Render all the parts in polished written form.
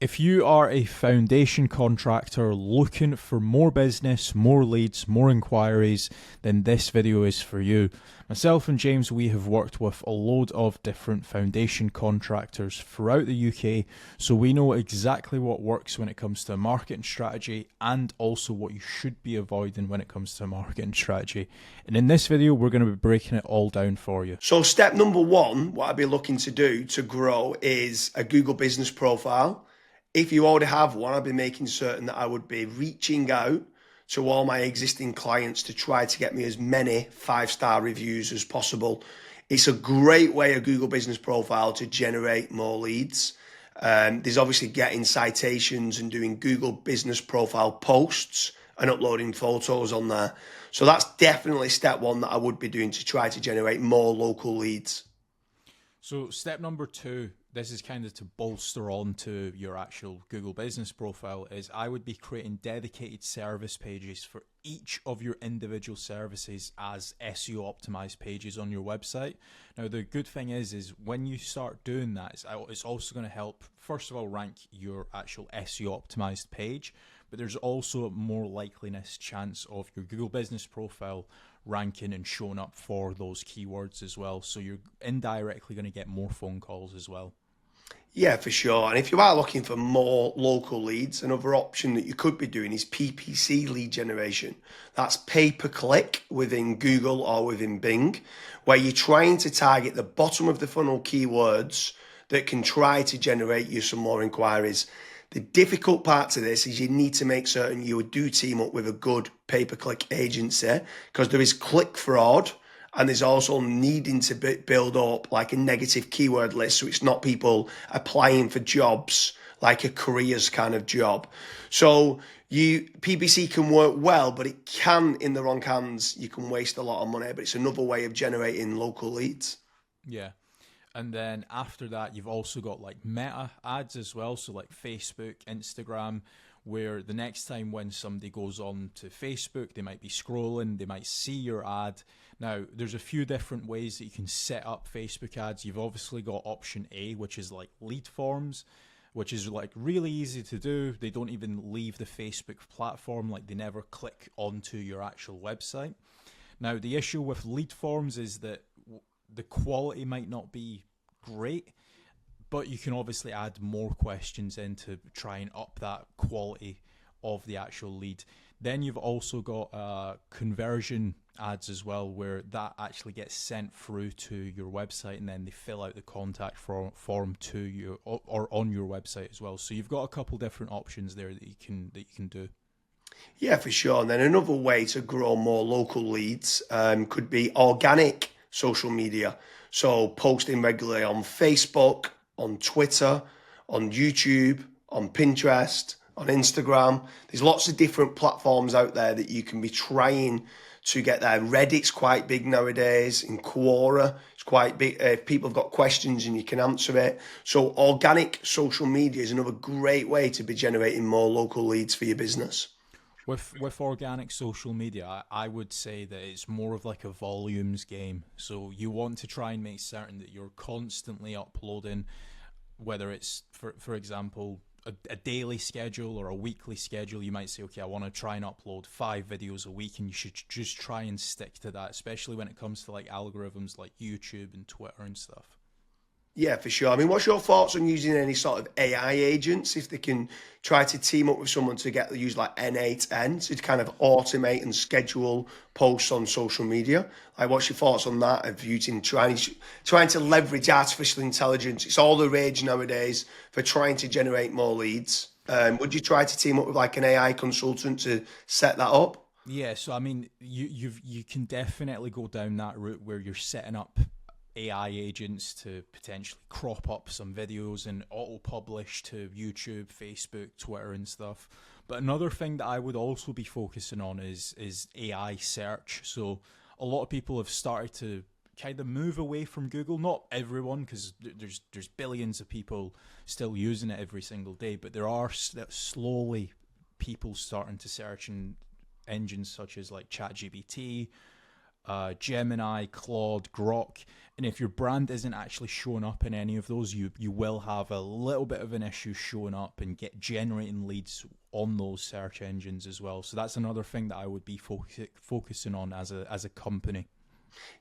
If you are a foundation contractor looking for more business, more leads, more inquiries, then this video is for you. Myself and James, we have worked with a load of different foundation contractors throughout the UK, so we know exactly what works when it comes to a marketing strategy and also what you should be avoiding when it comes to a marketing strategy. And in this video, we're going to be breaking it all down for you. So step number one, what I'd be looking to do to grow is a Google business profile. If you already have one, I'd be making certain that I would be reaching out to all my existing clients to try to get me as many 5-star reviews as possible. It's a great way, a Google business profile, to generate more leads. There's obviously getting citations and doing Google business profile posts and uploading photos on there. So that's definitely step one that I would be doing to try to generate more local leads. So step number two, this is kind of to bolster on to your actual Google business profile, is I would be creating dedicated service pages for each of your individual services as SEO optimized pages on your website. Now, the good thing is when you start doing that, it's also going to help, first of all, rank your actual SEO optimized page, but there's also a more likeliness chance of your Google business profile ranking and showing up for those keywords as well. So you're indirectly going to get more phone calls as well. Yeah, for sure. And if you are looking for more local leads, another option that you could be doing is PPC lead generation. That's pay-per-click within Google or within Bing, where you're trying to target the bottom of the funnel keywords that can try to generate you some more inquiries. The difficult part to this is you need to make certain you do team up with a good pay-per-click agency, because there is click fraud. And there's also needing to build up like a negative keyword list, so it's not people applying for jobs like a careers kind of job. So PPC can work well, but it can, in the wrong hands, you can waste a lot of money. But it's another way of generating local leads. Yeah. And then after that, you've also got like meta ads as well. So like Facebook, Instagram, where the next time when somebody goes on to Facebook, they might be scrolling, they might see your ad. Now, there's a few different ways that you can set up Facebook ads. You've obviously got option A, which is like lead forms, which is like really easy to do. They don't even leave the Facebook platform, like they never click onto your actual website. Now, the issue with lead forms is that the quality might not be great, but you can obviously add more questions in to try and up that quality of the actual lead. Then you've also got conversion ads as well, where that actually gets sent through to your website, and then they fill out the contact form to you or on your website as well. So you've got a couple different options there that you can do. Yeah, for sure. And then another way to grow more local leads could be organic social media. So posting regularly on Facebook, on Twitter, on YouTube, on Pinterest, on Instagram. There's lots of different platforms out there that you can be trying to get there. Reddit's quite big nowadays. In Quora, it's quite big. People have got questions and you can answer it. So organic social media is another great way to be generating more local leads for your business. With organic social media, I would say that it's more of like a volumes game. So you want to try and make certain that you're constantly uploading, whether it's, for example, a daily schedule or a weekly schedule. You might say, okay, I want to try and upload 5 videos a week, and you should just try and stick to that, especially when it comes to like algorithms like YouTube and Twitter and stuff. Yeah, for sure. I mean, what's your thoughts on using any sort of AI agents, if they can try to team up with someone to use like N8N to kind of automate and schedule posts on social media? Like, what's your thoughts on that, of using trying to leverage artificial intelligence? It's all the rage nowadays for trying to generate more leads. Would you try to team up with like an AI consultant to set that up? Yeah, so I mean, you can definitely go down that route where you're setting up AI agents to potentially crop up some videos and auto-publish to YouTube, Facebook, Twitter and stuff. But another thing that I would also be focusing on is AI search. So a lot of people have started to kind of move away from Google. Not everyone, because there's billions of people still using it every single day, but there are slowly people starting to search in engines such as like ChatGPT, Gemini, Claude, Grok, And if your brand isn't actually showing up in any of those, you will have a little bit of an issue showing up and generating leads on those search engines as well. So that's another thing that I would be focusing on as a company.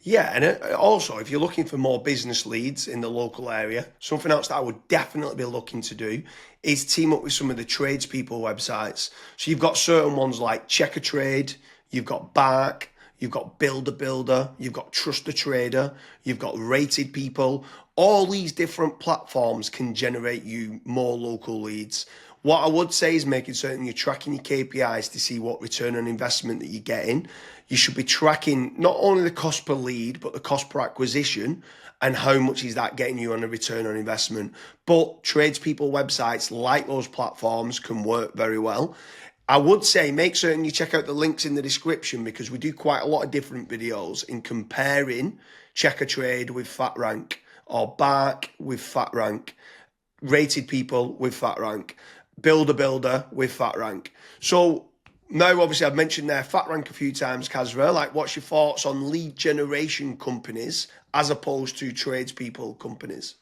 Yeah, and also if you're looking for more business leads in the local area, something else that I would definitely be looking to do is team up with some of the tradespeople websites. So you've got certain ones like Check a Trade, you've got Bark, you've got Builder Builder, you've got Trust a Trader, you've got Rated People. All these different platforms can generate you more local leads. What I would say is making certain you're tracking your KPIs to see what return on investment that you're getting. You should be tracking not only the cost per lead, but the cost per acquisition and how much is that getting you on a return on investment. But tradespeople websites like those platforms can work very well. I would say make certain you check out the links in the description because we do quite a lot of different videos in comparing Check a Trade with FatRank or Bark with FatRank, Rated People with FatRank, Builder Builder with FatRank. So now, obviously, I've mentioned there FatRank a few times, Kasra. Like, what's your thoughts on lead generation companies as opposed to tradespeople companies?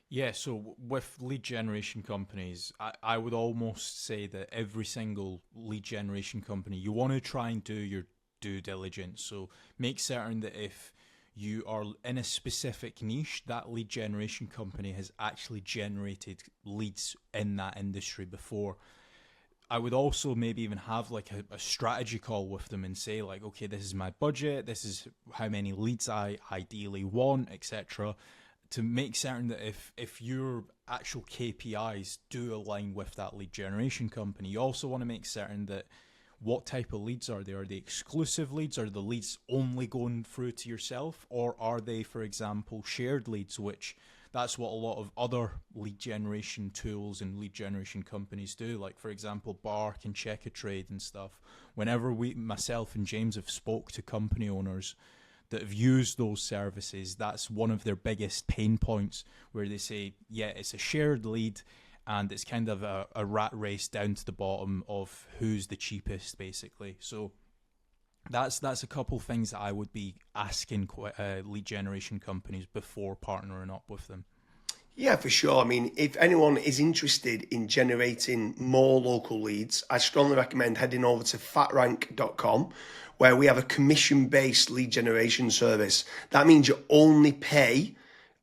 Yeah, so with lead generation companies, I would almost say that every single lead generation company, you want to try and do your due diligence. So make certain that if you are in a specific niche, that lead generation company has actually generated leads in that industry before. I would also maybe even have like a strategy call with them and say like, okay, this is my budget, this is how many leads I ideally want, etc. To make certain that if your actual KPIs do align with that lead generation company, you also want to make certain that what type of leads are they? Are they exclusive leads? Are the leads only going through to yourself? Or are they, for example, shared leads, which that's what a lot of other lead generation tools and lead generation companies do. Like, for example, Bark and Check a Trade and stuff. Whenever myself and James have spoke to company owners that have used those services, that's one of their biggest pain points where they say, yeah, it's a shared lead and it's kind of a rat race down to the bottom of who's the cheapest, basically. So that's a couple things that I would be asking lead generation companies before partnering up with them. Yeah, for sure. I mean, if anyone is interested in generating more local leads, I strongly recommend heading over to fatrank.com, where we have a commission-based lead generation service. That means you only pay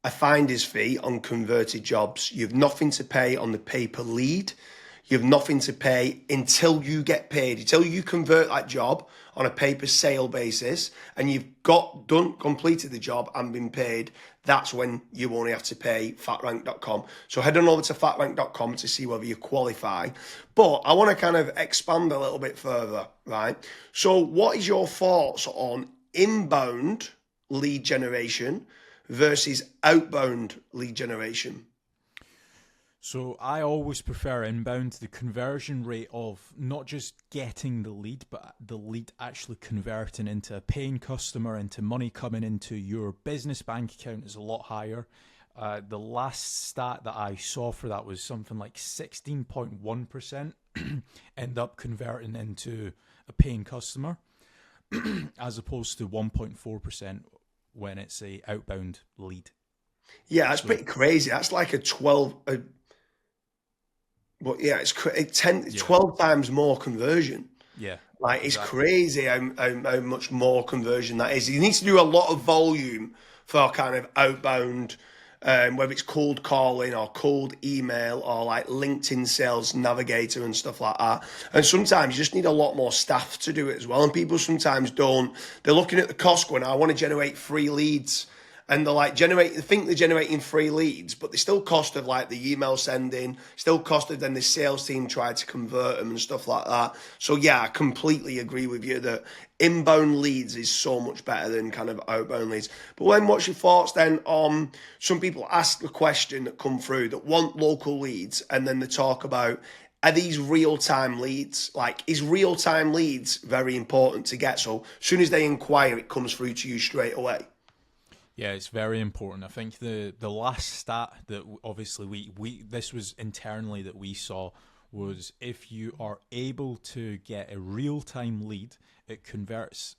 a finder's fee on converted jobs. You have nothing to pay on the pay per lead. You have nothing to pay until you get paid, until you convert that job on a pay per sale basis and you've completed the job and been paid. That's when you only have to pay fatrank.com. So head on over to fatrank.com to see whether you qualify. But I want to kind of expand a little bit further, right? So what is your thoughts on inbound lead generation versus outbound lead generation? So I always prefer inbound. The conversion rate of not just getting the lead, but the lead actually converting into a paying customer, into money coming into your business bank account is a lot higher. The last stat that I saw for that was something like 16.1% end up converting into a paying customer as opposed to 1.4% when it's a outbound lead. Yeah, that's pretty crazy. That's like a 12... But yeah, it's 12 times more conversion. Yeah, Like, it's exactly. crazy how much more conversion that is. You need to do a lot of volume for kind of outbound, whether it's cold calling or cold email or like LinkedIn Sales Navigator and stuff like that. And sometimes you just need a lot more staff to do it as well. And people sometimes don't. They're looking at the cost going, I want to generate 3 leads. And they're like they think they're generating 3 leads, but they still cost of like the email sending, still cost of then the sales team try to convert them and stuff like that. So yeah, I completely agree with you that inbound leads is so much better than kind of outbound leads. But when what's your thoughts then on some people ask the question that come through that want local leads and then they talk about, are these real-time leads? Like, is real-time leads very important to get? So as soon as they inquire, it comes through to you straight away. Yeah, it's very important. I think the last stat that obviously we this was internally that we saw was if you are able to get a real-time lead, it converts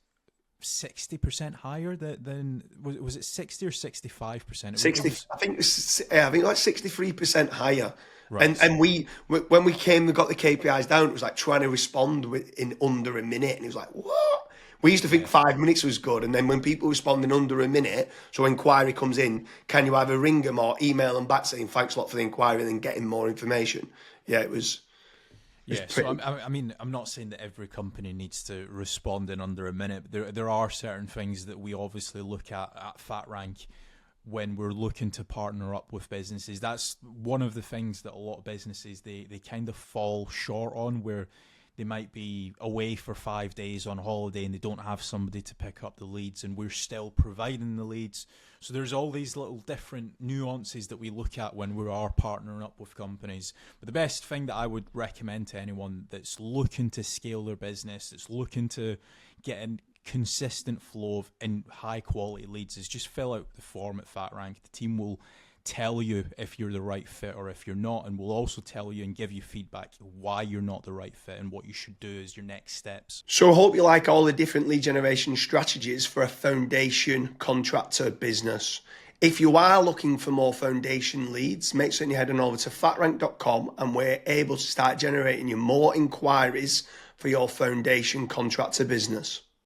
60% higher than was it 60 or 65%? 60, I think like 63% higher. Right. And when we got the KPIs down, it was like trying to respond in under a minute, and it was like, what? We used to think Yeah. 5 minutes was good, and then when people respond in under a minute, so inquiry comes in, can you either ring them or email them back saying thanks a lot for the inquiry and then getting more information? Yeah, it was Yeah, pretty. so I mean, I'm not saying that every company needs to respond in under a minute, but there are certain things that we obviously look at FatRank when we're looking to partner up with businesses. That's one of the things that a lot of businesses, they kind of fall short on, where they might be away for 5 days on holiday and they don't have somebody to pick up the leads, and we're still providing the leads. So there's all these little different nuances that we look at when we are partnering up with companies. But the best thing that I would recommend to anyone that's looking to scale their business, that's looking to get a consistent flow of high quality leads, is just fill out the form at FatRank. The team will tell you if you're the right fit or if you're not, and we'll also tell you and give you feedback why you're not the right fit and what you should do as your next steps. So I hope you like all the different lead generation strategies for a foundation contractor business. If you are looking for more foundation leads, make sure you head on over to fatrank.com, and we're able to start generating you more inquiries for your foundation contractor business.